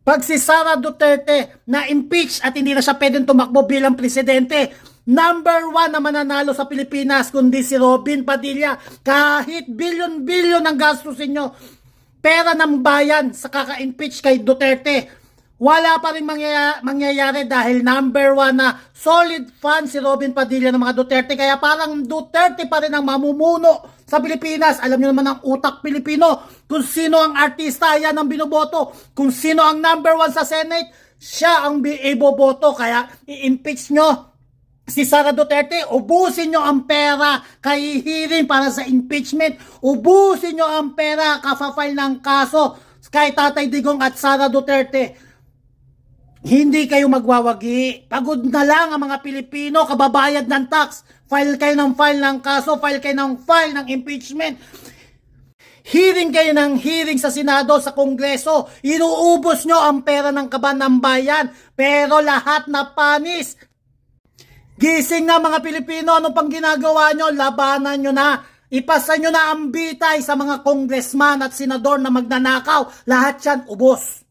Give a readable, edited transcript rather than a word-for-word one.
Pag si Sara Duterte na impeach at hindi na siya pwedeng tumakbo bilang presidente, number 1 na mananalo sa Pilipinas kundi si Robin Padilla. Kahit bilyon-bilyon ang gastusin nyo, pera ng bayan sa kaka-impeach kay Duterte, wala pa rin mangyayari dahil number 1 na solid fan si Robin Padilla ng mga Duterte. Kaya parang Duterte pa rin ang mamumuno sa Pilipinas. Alam niyo naman ang utak Pilipino. Kung sino ang artista, yan ang binoboto. Kung sino ang number 1 sa Senate, siya ang iboboto. Kaya i-impeach nyo si Sara Duterte, ubusin nyo ang pera kay hearing para sa impeachment. Ubusin nyo ang pera ka-file ng kaso kay Tatay Digong at Sara Duterte. Hindi kayo magwawagi. Pagod na lang ang mga Pilipino, kababayad ng tax. File kayo ng file ng kaso, file kayo ng file ng impeachment. Hearing kayo ng hearing sa Senado, sa Kongreso. Inuubos nyo ang pera ng kaban ng bayan. Pero lahat na panis. Gising na mga Pilipino, ano pang ginagawa nyo? Labanan nyo na. Ipasa nyo na ang bitay sa mga congressman at senador na magnanakaw. Lahat yan ubos.